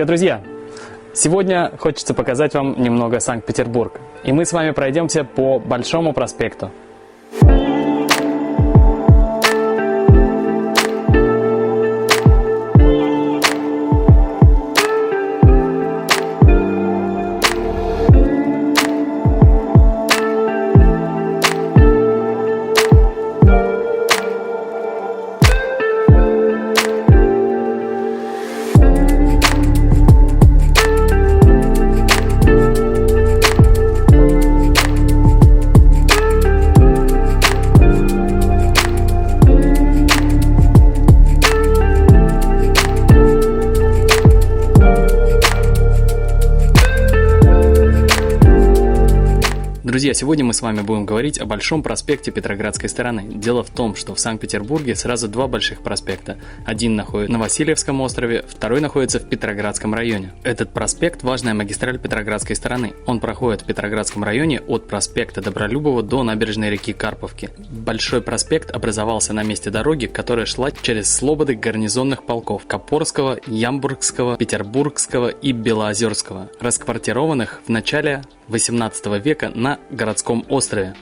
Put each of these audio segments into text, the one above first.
Привет, друзья! Сегодня хочется показать вам немного Санкт-Петербург. И мы с вами пройдемся по Большому проспекту. Друзья, сегодня мы с вами будем говорить о Большом проспекте Петроградской стороны. Дело в том, что в Санкт-Петербурге сразу два больших проспекта. Один находится на Васильевском острове, второй находится в Петроградском районе. Этот проспект – важная магистраль Петроградской стороны. Он проходит в Петроградском районе от проспекта Добролюбова до набережной реки Карповки. Большой проспект образовался на месте дороги, которая шла через слободы гарнизонных полков Копорского, Ямбургского, Петербургского и Белоозерского, расквартированных в начале XVIII века на городском острове,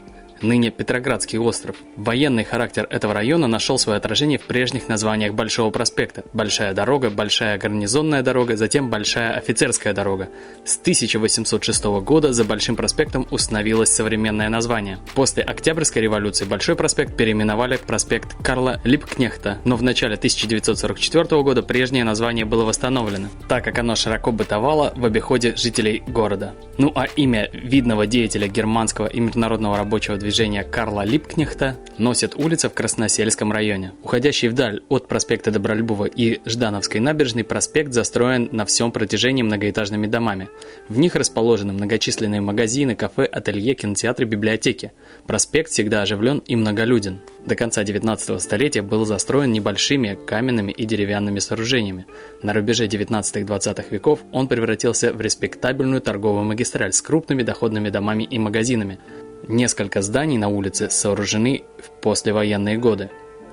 ныне Петроградский остров. Военный характер этого района нашел свое отражение в прежних названиях Большого проспекта: Большая дорога, Большая гарнизонная дорога, затем Большая офицерская дорога. С 1806 года за Большим проспектом установилось современное название. После Октябрьской революции Большой проспект переименовали в проспект Карла Либкнехта, но в начале 1944 года прежнее название было восстановлено, так как оно широко бытовало в обиходе жителей города. Ну а имя видного деятеля германского и международного рабочего движения Карла Либкнехта носит улица в Красносельском районе. Уходящий вдаль от проспекта Добролюбова и Ждановской набережной проспект застроен на всем протяжении многоэтажными домами. В них расположены многочисленные магазины, кафе, ателье, кинотеатры, библиотеки. Проспект всегда оживлен и многолюден. До конца 19 столетия был застроен небольшими каменными и деревянными сооружениями. На рубеже 19-20 веков он превратился в респектабельную торговую магистраль с крупными доходными домами и магазинами. Несколько зданий на улице сооружены в послевоенные годы.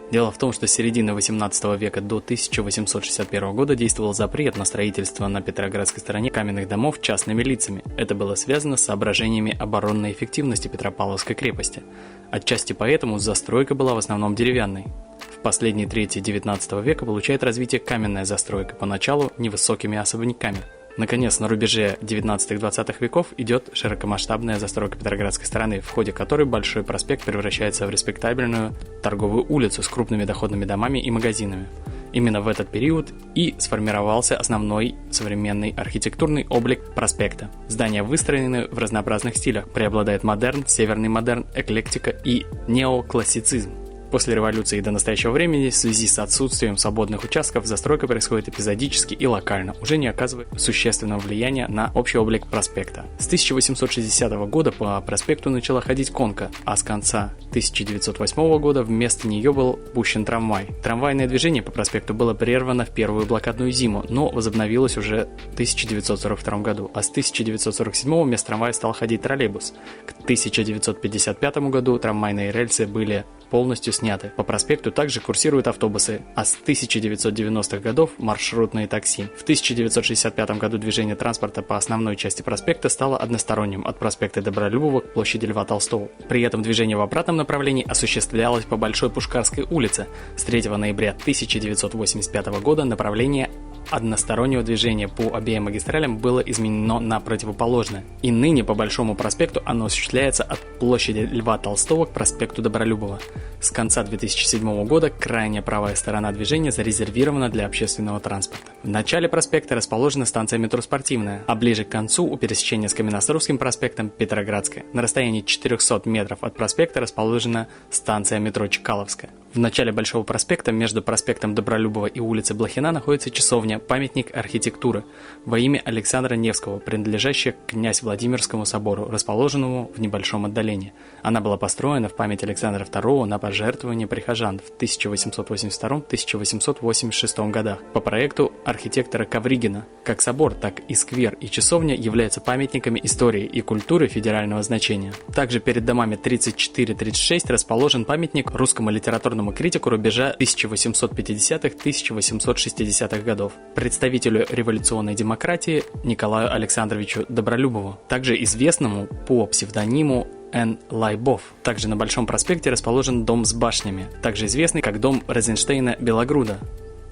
Дело в том, что с середины 18 века до 1861 года действовал запрет на строительство на Петроградской стороне каменных домов частными лицами. Это было связано с соображениями оборонной эффективности Петропавловской крепости. Отчасти поэтому застройка была в основном деревянной. В последней трети 19 века получает развитие каменная застройка, поначалу невысокими особняками. Наконец, на рубеже 19-20 веков идет широкомасштабная застройка Петроградской стороны, в ходе которой Большой проспект превращается в респектабельную торговую улицу с крупными доходными домами и магазинами. Именно в этот период и сформировался основной современный архитектурный облик проспекта. Здания выстроены в разнообразных стилях, преобладает модерн, северный модерн, эклектика и неоклассицизм. После революции и до настоящего времени в связи с отсутствием свободных участков застройка происходит эпизодически и локально, уже не оказывая существенного влияния на общий облик проспекта. С 1860 года по проспекту начала ходить конка, а с конца 1908 года вместо нее был пущен трамвай. Трамвайное движение по проспекту было прервано в первую блокадную зиму, но возобновилось уже в 1942 году, а с 1947 вместо трамвая стал ходить троллейбус. К 1955 году трамвайные рельсы были полностью сняты. По проспекту также курсируют автобусы, а с 1990-х годов маршрутные такси. В 1965 году движение транспорта по основной части проспекта стало односторонним от проспекта Добролюбова к площади Льва Толстого. При этом движение в обратном направлении осуществлялось по Большой Пушкарской улице. С 3 ноября 1985 года направление одностороннего движения по обеим магистралям было изменено на противоположное, и ныне по Большому проспекту оно осуществляется от площади Льва Толстого к проспекту Добролюбова. С конца 2007 года крайняя правая сторона движения зарезервирована для общественного транспорта. В начале проспекта расположена станция метро «Спортивная», а ближе к концу у пересечения с Каменноостровским проспектом Петроградская. На расстоянии 400 метров от проспекта расположена станция метро «Чкаловская». В начале Большого проспекта между проспектом Добролюбова и улицей Блохина находится часовня, памятник архитектуры во имя Александра Невского, принадлежащая князь Владимирскому собору, расположенному в небольшом отдалении. Она была построена в память Александра II на пожертвование прихожан в 1882-1886 годах по проекту архитектора Ковригина. Как собор, так и сквер и часовня являются памятниками истории и культуры федерального значения. Также перед домами 34-36 расположен памятник русскому литературному ученому критику рубежа 1850-1860-х годов, представителю революционной демократии Николаю Александровичу Добролюбову, также известному по псевдониму Н. Лайбов. Также на Большом проспекте расположен дом с башнями, также известный как дом Розенштейна-Белогруда.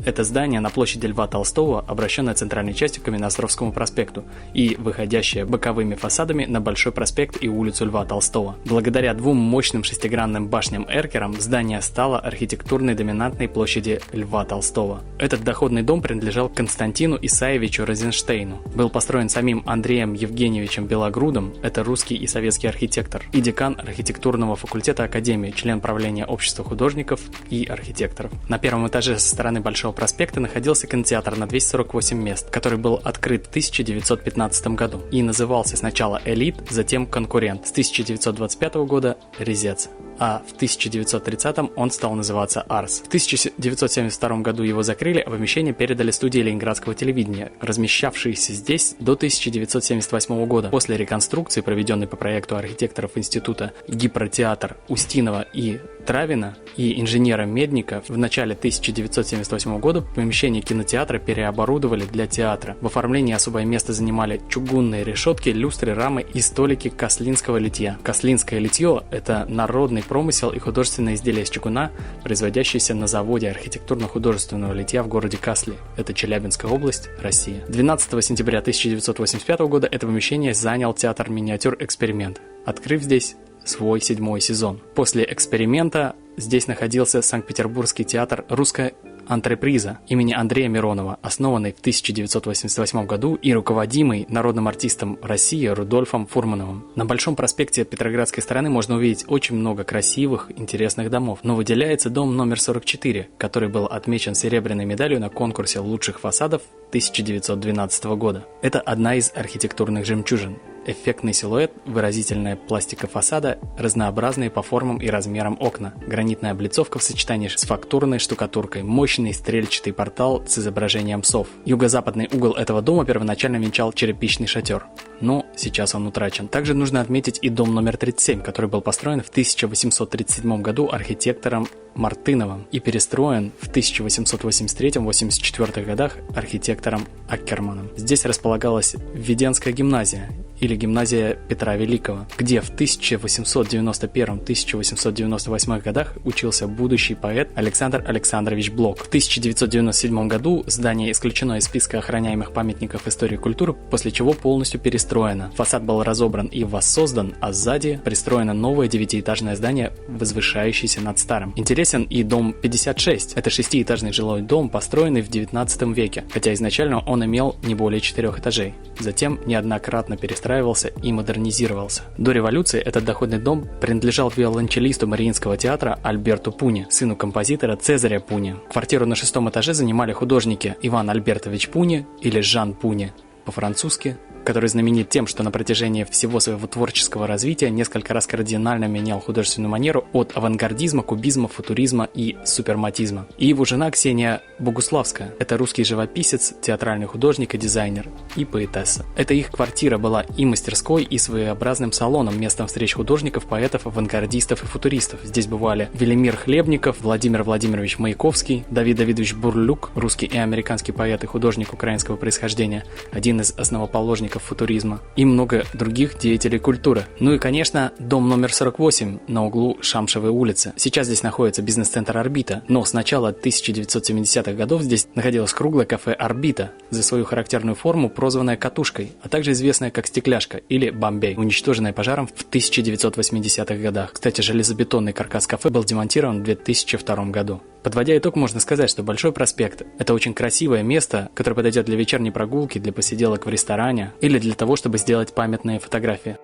Это здание на площади Льва Толстого, обращенное центральной частью к Каменноостровскому проспекту и выходящее боковыми фасадами на Большой проспект и улицу Льва Толстого. Благодаря двум мощным шестигранным башням-эркерам здание стало архитектурной доминантной площади Льва Толстого. Этот доходный дом принадлежал Константину Исаевичу Розенштейну. Был построен самим Андреем Евгеньевичем Белогрудом, это русский и советский архитектор, и декан архитектурного факультета Академии, член правления Общества художников и архитекторов. На первом этаже со стороны Большого проспекта находился кинотеатр на 248 мест, который был открыт в 1915 году и назывался сначала «Элит», затем «Конкурент», с 1925 года «Резец», а в 1930 он стал называться «Арс». В 1972 году его закрыли, а помещение передали студии Ленинградского телевидения, размещавшиеся здесь до 1978 года. После реконструкции, проведенной по проекту архитекторов Института Гипротеатр Устинова и Травина и инженера Медника, в начале 1978 года помещение кинотеатра переоборудовали для театра. В оформлении особое место занимали чугунные решетки, люстры, рамы и столики каслинского литья. Каслинское литье – это народный промысел и художественное изделие из чугуна, производящееся на заводе архитектурно-художественного литья в городе Касли. Это Челябинская область, Россия. 12 сентября 1985 года это помещение занял театр миниатюр «Эксперимент», открыв здесь свой 7-й сезон. После «Эксперимента» здесь находился Санкт-Петербургский театр «Русская антреприза» имени Андрея Миронова, основанный в 1988 году и руководимый народным артистом России Рудольфом Фурмановым. На Большом проспекте Петроградской стороны можно увидеть очень много красивых, интересных домов, но выделяется дом номер 44, который был отмечен серебряной медалью на конкурсе лучших фасадов 1912 года. Это одна из архитектурных жемчужин. Эффектный силуэт, выразительная пластика фасада, разнообразные по формам и размерам окна, гранитная облицовка в сочетании с фактурной штукатуркой, мощный стрельчатый портал с изображением сов. Юго-западный угол этого дома первоначально венчал черепичный шатер, но сейчас он утрачен. Также нужно отметить и дом номер 37, который был построен в 1837 году архитектором Мартыновым и перестроен в 1883-84 годах архитектором Аккерманом. Здесь располагалась Введенская гимназия или гимназия Петра Великого, где в 1891-1898 годах учился будущий поэт Александр Александрович Блок. В 1997 году здание исключено из списка охраняемых памятников истории и культуры, после чего полностью перестроено. Фасад был разобран и воссоздан, а сзади пристроено новое 9-этажное здание, возвышающееся над старым. Интересен и дом 56. Это 6-этажный жилой дом, построенный в 19 веке, хотя изначально он имел не более 4 этажей. Затем неоднократно перестраивался и модернизировался. До революции этот доходный дом принадлежал виолончелисту Мариинского театра Альберту Пуне, сыну композитора Цезаря Пуне. Квартиру на 6-м этаже занимали художники Иван Альбертович Пуне или Жан Пуне по-французски, который знаменит тем, что на протяжении всего своего творческого развития несколько раз кардинально менял художественную манеру от авангардизма, кубизма, футуризма и суперматизма. И его жена Ксения Богуславская. Это русский живописец, театральный художник и дизайнер, и поэтесса. Эта их квартира была и мастерской, и своеобразным салоном, местом встреч художников, поэтов, авангардистов и футуристов. Здесь бывали Велимир Хлебников, Владимир Владимирович Маяковский, Давид Давидович Бурлюк, русский и американский поэт и художник украинского происхождения, один из основоположников футуризма, и много других деятелей культуры. Ну и, конечно, дом номер 48 на углу Шамшевой улицы. Сейчас здесь находится бизнес-центр «Орбита», но с начала 1970-х годов здесь находилось круглое кафе «Орбита», за свою характерную форму прозванное «Катушкой», а также известное как «Стекляшка» или «Бомбей», уничтоженное пожаром в 1980-х годах. Кстати, железобетонный каркас кафе был демонтирован в 2002 году. Подводя итог, можно сказать, что Большой проспект – это очень красивое место, которое подойдет для вечерней прогулки, для посиделок в ресторане или для того, чтобы сделать памятные фотографии.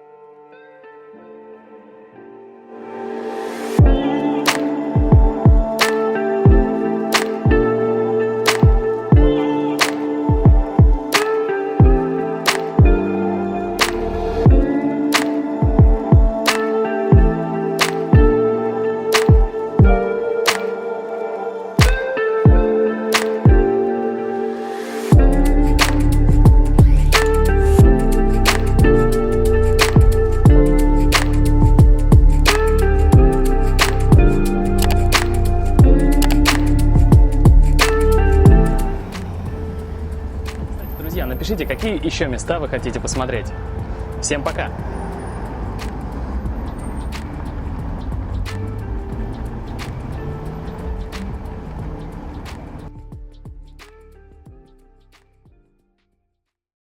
напишите, какие еще места вы хотите посмотреть. Всем пока!